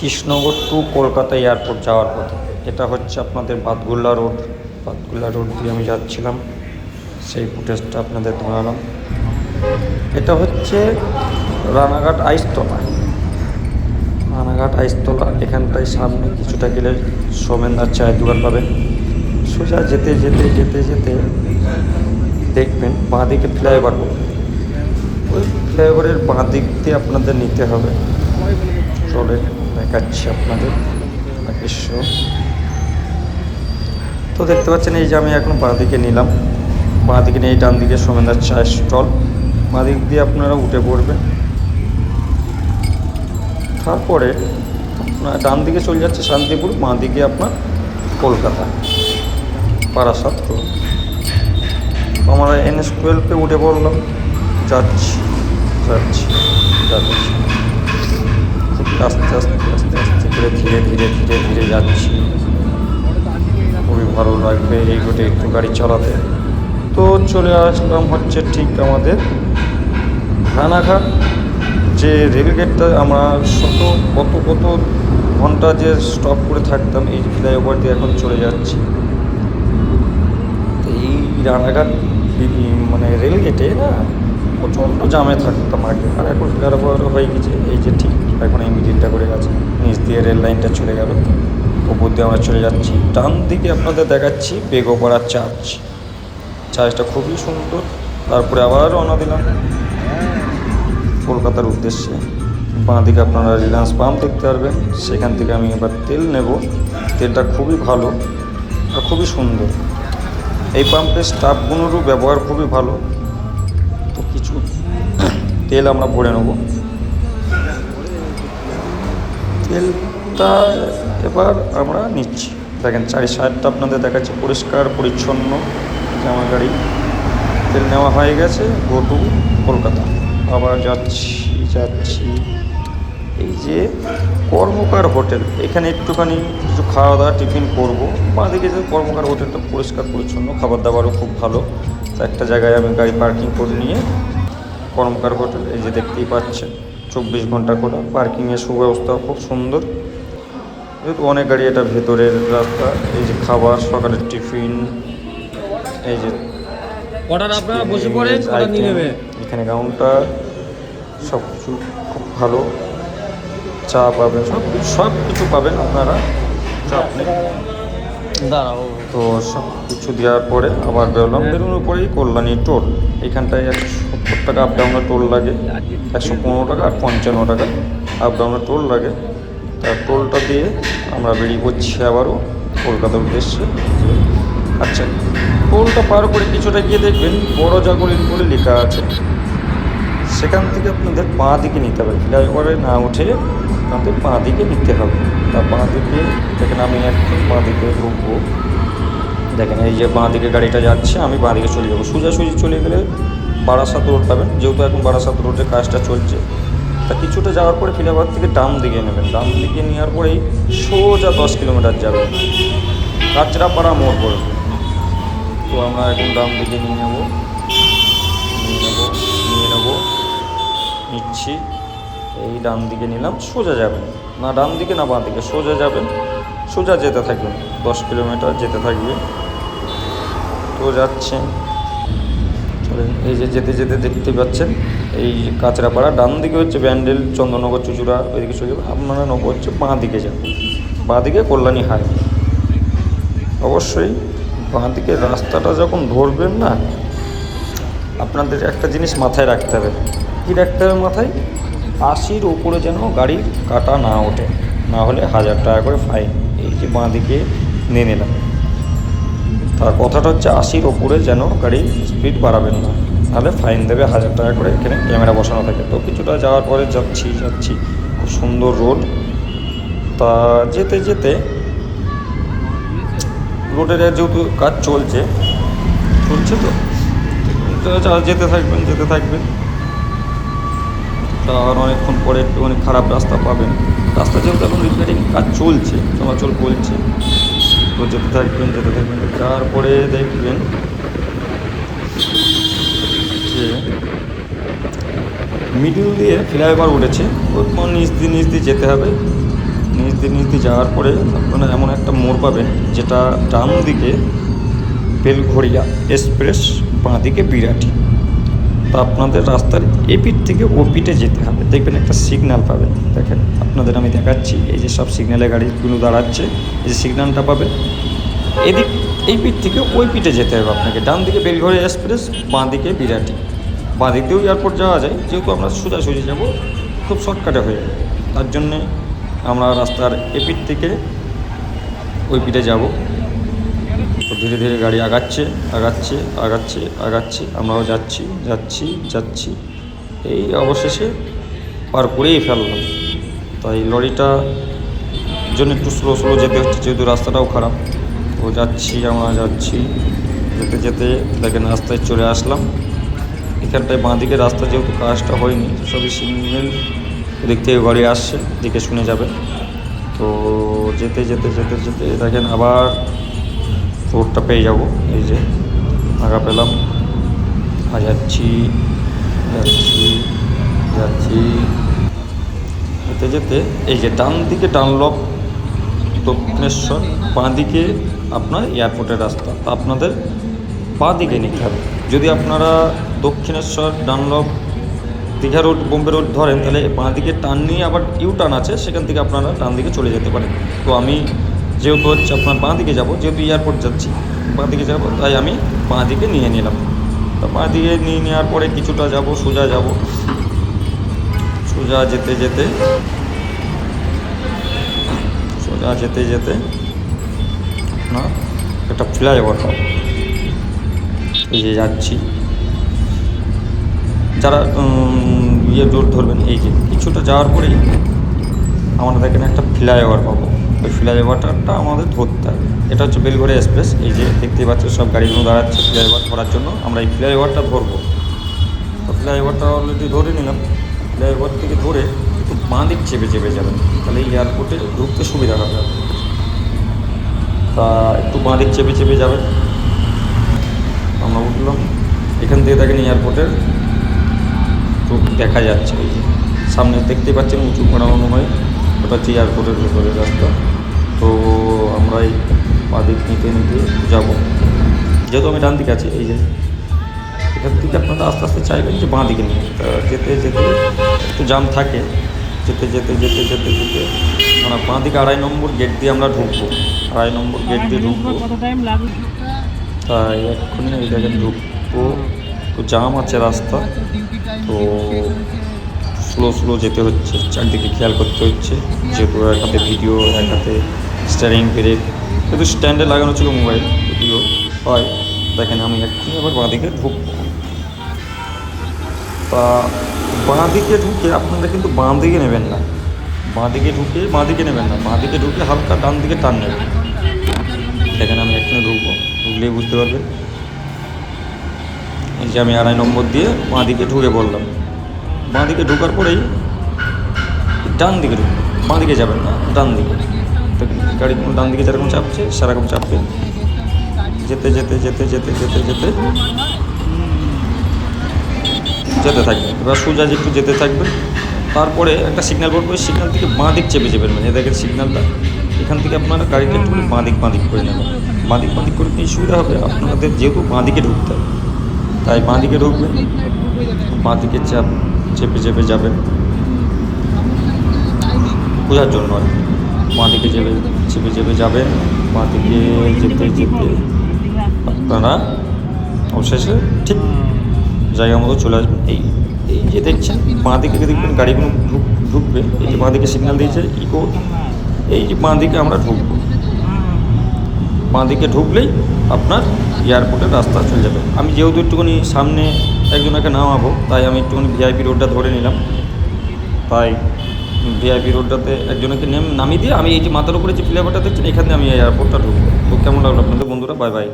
Krishnanagar two Kolkata airport যাওয়ার পথে। এটা হচ্ছে আপনাদের বাতকুল্লা রোড। বাতকুল্লা রোড দিয়ে আমি যাচ্ছিলাম, সেই ফুটেজটা আপনাদের ধরালাম। এটা হচ্ছে রানাঘাট আইসতলা। রানাঘাট আইসতলা এখানটায় সামনে কিছুটা গেলে সোমেনদার চায়ের দোকান পাবেন। সোজা যেতে যেতে যেতে যেতে দেখবেন বাঁ দিকে ফ্লাইওভার। ওই ফ্লাইওভারের বাঁ দিক দিয়ে আপনাদের নিতে হবে। চলে দেখাচ্ছি আপনাদের দৃশ্য। তো দেখতে পাচ্ছেন এই যে আমি এখন বাঁ দিকে নিলাম, বাঁ দিকে নিয়ে ডান দিকে সোমেনদার চায়ের স্টল। বাঁ দিক দিয়ে আপনারা উঠে পড়বেন। তারপরে আপনার ডান দিকে চলে যাচ্ছে শান্তিপুর, বাঁ দিকে আপনার কলকাতা বারাসাত রোড। আমরা NH-12 উঠে পড়লাম, যাচ্ছি যাচ্ছি যাচ্ছি আস্তে আস্তে আস্তে আস্তে করে ধীরে ধীরে ধীরে ধীরে যাচ্ছি। খুবই ভালো লাগবে এই রোডে একটু গাড়ি চালাতে। তো চলে আসলাম হচ্ছে ঠিক আমাদের রানাঘাট যে রেলগেটটা। আমরা কত কত ঘন্টা যে স্টপ করে থাকতাম এই ফ্লাইওভার দিয়ে এখন চলে যাচ্ছি। এই রানাঘাট মানে রেলগেটে না প্রচণ্ড জামে থাকতাম আগে, আর এখন ফ্লাইওভার হয়ে গেছে। এই যে ঠিক এখন এই মিডিলটা করে গেছে, নিচ দিয়ে রেল লাইনটা চলে গেল, উপর দিয়ে আমরা চলে যাচ্ছি। ডান দিকে আপনাদের দেখাচ্ছি বেগোপাড়া চার্চটা খুবই সুন্দর। তারপরে আবার রওনা দিলাম কলকাতার উদ্দেশ্যে। বাঁ দিকে আপনারা রিলায়েন্স পাম্প দেখতে পারবেন, সেখান থেকে আমি এবার তেল নেব। তেলটা খুবই ভালো আর খুবই সুন্দর। এই পাম্পের স্টাফগুলোরও ব্যবহার খুবই ভালো। তো কিছু তেল আমরা ভরে নেব। তেলটা এবার আমরা নিচ্ছি। দেখেন চারি সাইডটা আপনাদের দেখাচ্ছে পরিষ্কার পরিচ্ছন্ন আমার গাড়ি। তেল নেওয়া হয়ে গেছে, গো টু কলকাতা। আবার যাচ্ছি এই যে কর্মকার হোটেল, এখানে একটুখানি কিছু খাওয়া দাওয়া টিফিন করবো। বাঁদিকে যে কর্মকার হোটেলটা পরিষ্কার পরিচ্ছন্ন, খাবার দাবারও খুব ভালো। তো একটা জায়গায় আমি গাড়ি পার্কিং করে নিয়ে কর্মকার হোটেল, এই যে দেখতেই পাচ্ছেন 24 ঘন্টা খোলা, পার্কিংয়ের সুব্যবস্থা খুব সুন্দর। যেহেতু অনেক গাড়ি, এটা ভেতরের রাস্তা। এই যে খাবার, সকালের টিফিন, এই যে অর্ডার আপনারা বসে পড়েন, অর্ডার নিয়ে নেবে। এখানে কাউন্টার, সব কিছু খুব ভালো। চা পাবেন, সব কিছু পাবেন আপনারা, চাপ নেই। দাঁড়াও। তো সব কিছু দেওয়ার পরে আবার বেরোলাম। বেরোনোর পরেই কল্যাণী টোল। এখানটায় 170 টাকা আপ ডাউনের টোল লাগে, 115 টাকা আর 55 টাকা আপ ডাউনের টোল লাগে। তার টোলটা দিয়ে আমরা বেরিয়ে পড়ছি আবারও কলকাতার উদ্দেশ্যে। আচ্ছা, টোলটা পার করে কিছুটা গিয়ে দেখবেন বড় জাগরিন বলে লেখা আছে। সেখান থেকে আপনাদের বাঁ দিকে নিতে হবে, ফ্লাইওভারে না উঠে আপনাদের বাঁ দিকে নিতে হবে। তা বাঁ দিকে দেখেন আমি একদম বাঁ দিকে ঢুকবো। দেখেন এই যে বাঁ দিকে গাড়িটা যাচ্ছে, আমি বাঁ দিকে চলে যাবো। সোজাসুজি চলে গেলে বারাসাত রোড পাবেন, যেহেতু এখন বারাসাত রোডের কাজটা চলছে। তা কিছুটা যাওয়ার পরে ফিলাবাদ থেকে ডান দিকে নেবেন। ডান দিকে নেওয়ার পরেই সোজা 10 কিলোমিটার যাবে, কাঁচরাপাড়া মোড় পড়বে। তো আমরা এখন ডান দিকে নিচ্ছি। এই ডান দিকে নিলাম, সোজা যাবেন না ডান দিকে না বাঁ দিকে, সোজা যাবেন। সোজা যেতে থাকবেন, 10 কিলোমিটার যেতে থাকবে। তো যাচ্ছেন, চলেন। এই যে যেতে যেতে দেখতে পাচ্ছেন এই কাঁচরাপাড়া। ডান দিকে হচ্ছে ব্যান্ডেল, চন্দননগর, চুচুড়া, ওইদিকে চলে যাবেন। আপনারা নেবো হচ্ছে বাঁ দিকে যাবেন, বাঁ দিকে কল্যাণী হাই। অবশ্যই বাঁ দিকে রাস্তাটা যখন ধরবেন না, আপনাদের একটা জিনিস মাথায় রাখতে হবে। কী রাখতে হবে মাথায়? 80-র উপরে যেন গাড়ির কাটা না ওঠে, না হলে 1000 টাকা করে ফাইন। এই যে বাঁ দিকে নিয়ে নিলাম, তার কথাটা হচ্ছে 80-র ওপরে যেন গাড়ি স্পিড বাড়াবেন না, তাহলে ফাইন দেবে 1000 টাকা করে। এখানে ক্যামেরা বসানো থাকে। তো কিছুটা যাওয়ার পরে যাচ্ছি, খুব সুন্দর রোড। তা যেতে যেতে রোডের যেহেতু কাজ চলছে তো যেতে থাকবেন। আর অনেকক্ষণ পরে একটু অনেক খারাপ রাস্তা পাবেন। রাস্তা যেহেতু এখন রিপেয়ারিং কাজ চলছে, চলাচল করছে, তো যেতে থাকবেন। তারপরে দেখবেন যে মিডিল দিয়ে ফ্লাইওভার উঠেছে, নিচ দিয়ে যেতে হবে। নিচ দিয়ে যাওয়ার পরে আপনারা এমন একটা মোড় পাবেন যেটা ডান দিকে বেলঘড়িয়া এক্সপ্রেস, বাঁ দিকে বিরাটি। তো আপনাদের রাস্তার এপিঠ থেকে ও পিঠে যেতে হবে, দেখবেন একটা সিগন্যাল পাবেন। দেখেন আপনাদের আমি দেখাচ্ছি, এই যে সব সিগন্যালে গাড়িগুলো দাঁড়াচ্ছে, এই যে সিগন্যালটা পাবেন, এদিক এই পিঠ থেকে ওই পিঠে যেতে হবে আপনাকে। ডান দিকে বেলঘড়িয়া এক্সপ্রেস, বাঁ দিকে বিরাটি। বাঁ দিক দিয়েও এয়ারপোর্ট যাওয়া যায়, যেহেতু আমরা সোজাসুজি যাবো, খুব শর্টকাটে হয়ে যাবে। তার জন্যে আমরা রাস্তার এপিঠ থেকে ওই পিঠে যাব। তো ধীরে ধীরে গাড়ি আগাচ্ছে আগাচ্ছে আগাচ্ছে আগাচ্ছে, আমরাও যাচ্ছি যাচ্ছি যাচ্ছি, এই অবশেষে পার করেই ফেললাম। তাই লরিটা জন্য একটু স্লো স্লো যেতে হচ্ছে, যেহেতু রাস্তাটাও খারাপ। তো যাচ্ছি, আমরা যাচ্ছি, যেতে যেতে দেখেন রাস্তায় চলে আসলাম। এখানটায় বাঁ দিকে রাস্তা যেহেতু কাজটা হয়নি, সবই সিগন্যাল, ওদিক থেকে গাড়ি আসছে, দিকে শুনে যাবে। তো যেতে যেতে যেতে যেতে দেখেন আবার রোডটা পেয়ে যাব। এই যে আগা পেলাম, যাচ্ছি যাচ্ছি যাচ্ছি, যেতে যেতে এই যে ডান দিকে ডানলপ দক্ষিণেশ্বর, বাঁ দিকে আপনার এয়ারপোর্টের রাস্তা। তা আপনাদের বাঁ দিকে নিতে হবে। যদি আপনারা Dakshineswar Dunlop Digha road Bombay road ধরেন, তাহলে বাঁ দিকে টার্ন নিয়ে আবার ইউ টার্ন আছে, সেখান থেকে আপনারা ডান দিকে চলে যেতে পারেন। তো আমি যেহেতু হচ্ছে আপনার বাঁ দিকে যাব, যেহেতু এয়ারপোর্ট যাচ্ছি, বাঁ দিকে যাব, তাই আমি বাঁ দিকে নিয়ে নিলাম। তো বাঁ দিকে নিয়ে নেওয়ার পরে কিছুটা যাব, সোজা যাব, সোজা যেতে যেতে সোজা যেতে যেতে না একটা ফ্লাইওভার পাবো। এই যে যাচ্ছি, যারা রোড ধরবেন, এই যে কিছুটা যাওয়ার পরেই আমরা দেখেন একটা ফ্লাইওভার পাবো। ওই ফ্লাইওভারটা আমাদের ধরতে হবে। এটা হচ্ছে বেলঘড়িয়া এক্সপ্রেস। এই যে দেখতেই পাচ্ছেন সব গাড়িগুলো দাঁড়াচ্ছে ফ্লাইওভার ধরার জন্য, আমরা এই ফ্লাইওভারটা ধরবো। তো ফ্লাইওভারটা অলরেডি ধরে নিলাম। ফ্লাইওভার থেকে ধরে একটু বাঁ দিক চেপে চেপে যাবেন, তাহলে এয়ারপোর্টে ঢুকতে সুবিধা হবে। তা একটু বাঁ দিক চেপে চেপে যাবেন। আমরা উঠলাম, এখান থেকে দেখেন এয়ারপোর্টের তো দেখা যাচ্ছে, এই যে সামনে দেখতে পাচ্ছেন উঁচু করানো হয়, ওটা হচ্ছে এয়ারপোর্টের ভেতরের রাস্তা। তো আমরা এই বাঁ দিক নিতে নিতে যাবো, যেহেতু আমি ডান দিকে আছি। এই যে এখান থেকে আপনারা আস্তে আস্তে চাইবেন যে বাঁ দিকে নিয়ে, তা যেতে যেতে একটু জাম থাকে, যেতে যেতে যেতে যেতে যেতে আমরা বাঁ দিকে 2.5 নম্বর গেট দিয়ে আমরা ঢুকবো। 2.5 নম্বর গেট দিয়ে ঢুকবো, তাই এক্ষুনি এই জায়গায় ঢুকবো। তো জাম আছে রাস্তা, তো স্লো স্লো যেতে হচ্ছে, চারদিকে খেয়াল করতে হচ্ছে, যেহেতু এক হাতে ভিডিও, এক হাতে স্টিয়ারিং ব্রেক, যেহেতু স্ট্যান্ডে লাগানো ছিল মোবাইল, ভিডিও হয়। দেখেন আমি এক্ষুনি আবার বাঁ দিকে ঢুকবো। তা বাঁ দিকে ঢুকে আপনারা কিন্তু বাঁ দিকে নেবেন না, বাঁ দিকে ঢুকে বাঁ দিকে নেবেন না, বাঁ দিকে ঢুকে হালকা ডান দিকে টান নেবেন। দেখেন আমি এক্ষুনি ঢুকবো, ঢুকলেই বুঝতে পারবেন। এই যে আমি 2.5 নম্বর দিয়ে বাঁ দিকে ঢুকে পড়লাম। বাঁ দিকে ঢোকার পরেই ডান দিকে ঢুকবেন, বাঁ দিকে যাবেন না, ডান দিকে। গাড়ি ডান দিকে যেরকম চাপছে সেরকম চাপবেন, যেতে যেতে যেতে যেতে যেতে যেতে যেতে থাকবেন। এবার সোজা একটু যেতে থাকবেন, তারপরে একটা সিগন্যাল পড়বে, ওই সিগন্যাল থেকে বাঁ দিক চেপে যাবেন। মানে দেখেন সিগন্যালটা, এখান থেকে আপনারা গাড়িটা একটু বাঁ দিক করে নেবেন। বাঁ দিক করে নিয়ে সুবিধা হবে আপনাদের, যেহেতু বাঁ দিকে ঢুকতে হবে, তাই বাঁ দিকে ঢুকবেন, বাঁ দিকে চেপে চেপে যাবেন, বোঝার জন্য আর কি। বাঁ দিকে চেপে চেপে যাবেন, বাঁ দিকে যেতে যেতে আপনারা অবশেষে ঠিক জায়গা মতো চলে আসবেন। এই এই যে দেখছেন বাঁ দিকে দেখবেন গাড়িগুলো ঢুকবে, এই যে বাঁ দিকে সিগন্যাল দিয়েছে ইকো, এই যে বাঁ দিকে আমরা ঢুকবো। বাঁ দিকে ঢুকলেই আপনার এয়ারপোর্টের রাস্তা চলে যাবে। আমি যেহেতু একটুখানি সামনে একজনকে নামাবো, তাই আমি একটুখানি ভিআইপি রোডটা ধরে নিলাম। তাই ভিআইপি রোডটাতে একজনকে নামিয়ে দিয়ে আমি এই যে মাথার উপরে যে ফ্লাইওভারটা দেখছেন, এখানে আমি এয়ারপোর্টটা ঢুকবো। তো কেমন লাগলো আপনাদের বন্ধুরা? Bye bye.